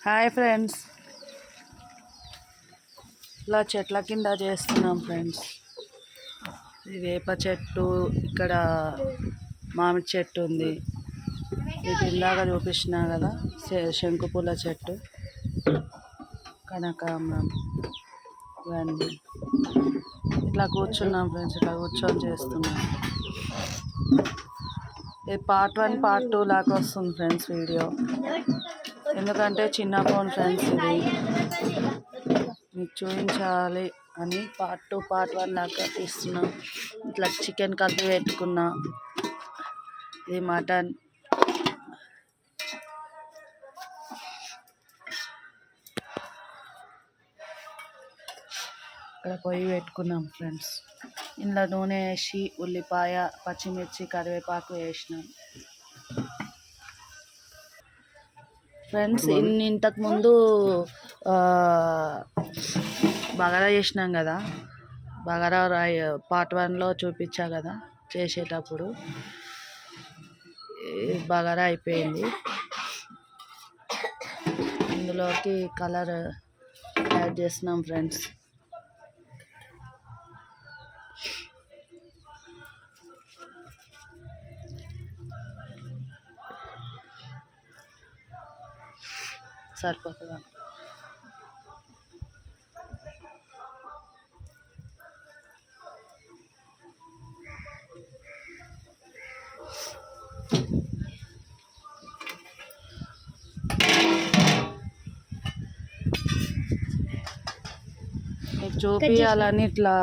Hi friends, ఇలా చెట్ల కింద చేస్తున్నాం ఫ్రెండ్స్. ఇది వేప చెట్టు, ఇక్కడ మామిడి చెట్టు ఉంది. ఇది ఇందాక చూపించినా కదా, శంకుపూల చెట్టు, కనకాంబరం, ఇవన్నీ. ఇట్లా కూర్చున్నాం ఫ్రెండ్స్, ఇట్లా కూర్చొని చేస్తున్నాం. ఇది పార్ట్ 1 పార్ట్ 2 లాగా వస్తుంది ఫ్రెండ్స్ వీడియో, ఎందుకంటే చిన్న ఫోన్ ఫ్రెండ్స్. ఇది మీకు చూపించాలి అని పార్ట్ 2 పార్ట్ 1 లాగా తీస్తున్నాం. ఇట్లా చికెన్ కలిపి పెట్టుకున్నా, ఇది మటన్. ఇక్కడ పొయ్యి పెట్టుకున్నాం ఫ్రెండ్స్. ఇందులో నూనె వేసి ఉల్లిపాయ, పచ్చిమిర్చి, కరివేపాకు వేసినాం ఫ్రెండ్స్. ఇంతకుముందు బగారా చేసినాం కదా, బగారా పార్ట్ 1లో చూపించా కదా చేసేటప్పుడు. బగారా అయిపోయింది. ఇందులోకి కలర్ యాడ్ చేస్తున్నాం ఫ్రెండ్స్. సరిపోతుందా? మీకు చూపించాలని ఇట్లా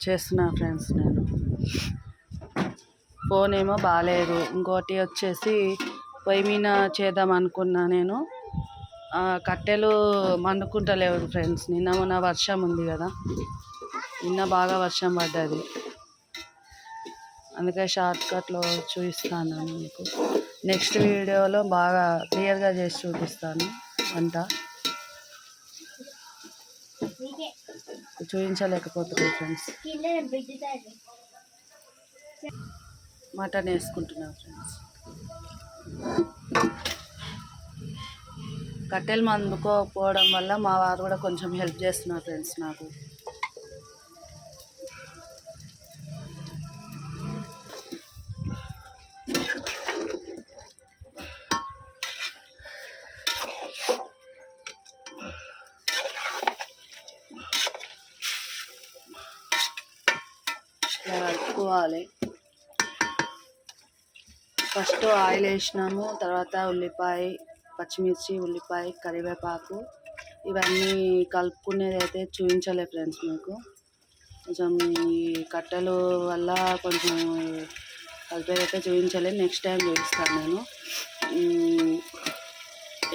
చేస్తున్నా ఫ్రెండ్స్. నేను ఫోన్ ఏమో బాగాలేదు, ఇంకోటి వచ్చేసి పొయ్యి మీద చేద్దాం అనుకున్నా. నేను కట్టెలు మండుకుంటలేవు ఫ్రెండ్స్. నిన్న మొన్న వర్షం ఉంది కదా, నిన్న బాగా వర్షం పడ్డది, అందుకే షార్ట్ కట్లో చూపిస్తాను మీకు. నెక్స్ట్ వీడియోలో బాగా క్లియర్గా చేసి చూపిస్తాను వంట. చూపించలేకపోతుంది ఫ్రెండ్స్. మటన్ వేసుకుంటున్నాను ఫ్రెండ్స్. కట్టెలు మందుకోకపోవడం వల్ల మా వారు కూడా కొంచెం హెల్ప్ చేస్తున్నారు ఫ్రెండ్స్ నాకు. కలుపుకోవాలి. ఫస్ట్ ఆయిల్ వేసినాము, తర్వాత ఉల్లిపాయ, పచ్చిమిర్చి, ఉల్లిపాయ, కరివేపాకు, ఇవన్నీ కలుపుకునేది అయితే చూపించలే ఫ్రెండ్స్ మీకు. కొంచెం ఈ కట్టెలు వల్ల కొంచెం కలిపేదైతే చూపించలేదు. నెక్స్ట్ టైం చూపిస్తాను నేను.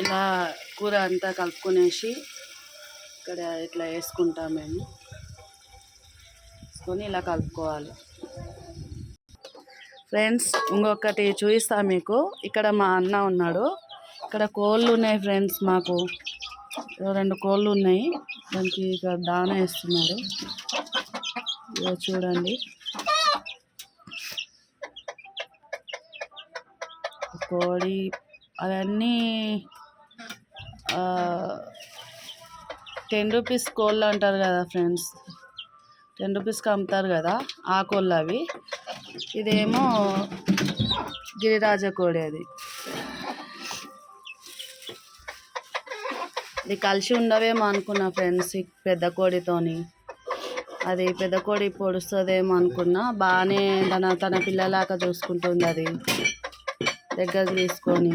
ఇలా కూర అంతా కలుపుకునేసి ఇక్కడ ఇట్లా వేసుకుంటాం మేము. వేసుకొని ఇలా కలుపుకోవాలి ఫ్రెండ్స్. ఇంకొకటి చూపిస్తా మీకు. ఇక్కడ మా అన్న ఉన్నాడు, ఇక్కడ కోళ్ళు ఉన్నాయి ఫ్రెండ్స్. మాకు 2 కోళ్ళు ఉన్నాయి, దానికి ఇక్కడ దానా వేస్తున్నారు. చూడండి, కోడి అవన్నీ 10 రూపీస్ కోళ్ళు అంటారు కదా ఫ్రెండ్స్, 10 రూపీస్కి అమ్ముతారు కదా, ఆ కోళ్ళు అవి. ఇదేమో గిరిరాజ కోడి. ఇది కలిసి ఉండవేమో అనుకున్నా ఫ్రెండ్స్ పెద్ద కోడితోని. అది పెద్ద కోడి పొడుస్తుందేమో అనుకున్నా. బాగానే తన పిల్లలాగా చూసుకుంటుంది అది, దగ్గర తీసుకొని.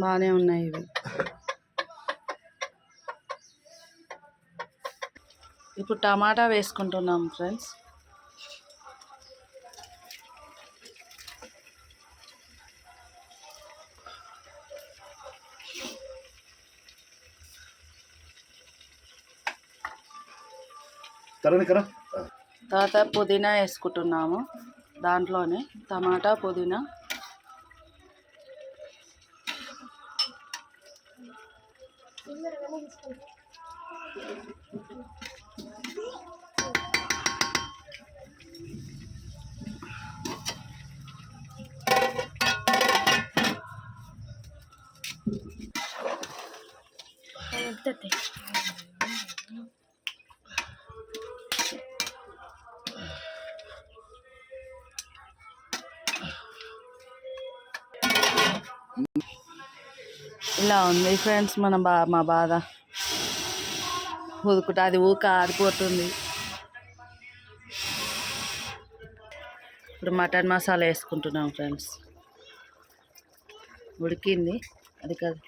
బాగానే ఉన్నాయి ఇవి. ఇప్పుడు టమాటా వేసుకుంటున్నాం ఫ్రెండ్స్. తర్వాత పుదీనా వేసుకుంటున్నాము దాంట్లోనే, టమాటా, పుదీనా. వచ్చేస్తాయి. ఇలా ఉంది ఫ్రెండ్స్ మా బాధ. ఉదుకుంటే అది ఊక ఆరిపోతుంది. ఇప్పుడు మటన్ మసాలా వేసుకుంటున్నాం ఫ్రెండ్స్. ఉడికింది అది కాదు.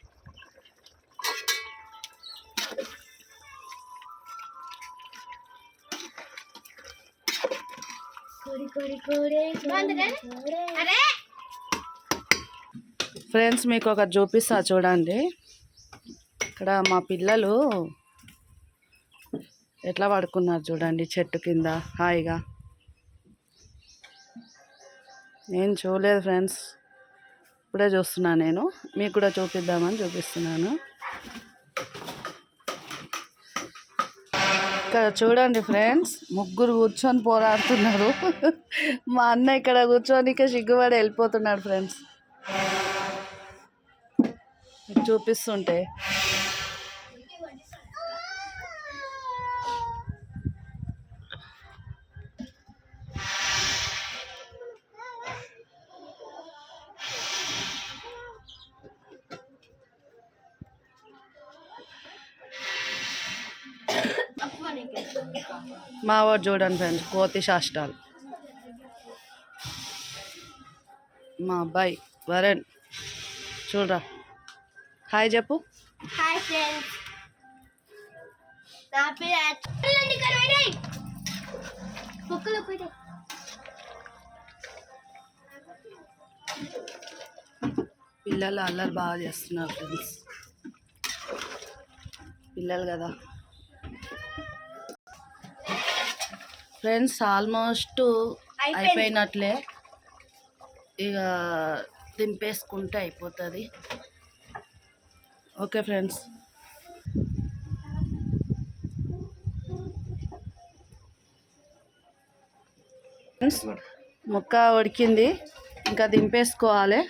ఫ్రెండ్స్ మీకు ఒకటి చూపిస్తా చూడండి. ఇక్కడ మా పిల్లలు ఎట్లా పడుకున్నారు చూడండి, చెట్టు కింద హాయిగా. నేను చూడలేదు ఫ్రెండ్స్, ఇప్పుడే చూస్తున్నాను. నేను మీకు కూడా చూపిద్దామని చూపిస్తున్నాను. ఇక్కడ చూడండి ఫ్రెండ్స్, ముగ్గురు కూర్చొని పోరాడుతున్నారు. మా అన్న ఇక్కడ కూర్చొని సిగ్గుపడి వెళ్ళిపోతున్నాడు ఫ్రెండ్స్ చూపిస్తుంటే. మా వాడు చూడండి ఫ్రెండ్స్, కోతి శాస్త్రాలు. మా అబ్బాయి వరుణ్ చూడరా, హాయ్ చెప్పు. హాయ్ ఫ్రెండ్స్, నా పేరు పిల్లలు అల్లరి బాగా చేస్తున్నారు ఫ్రెండ్స్, పిల్లలు కదా ఫ్రెండ్స్. ఆల్మోస్ట్ అయిపోయినట్లే, ఇక దింపేసుకుంటే అయిపోతుంది. Okay friends. ముక్క ఉడికింది, ఇంకా దింపేసుకోవాలి.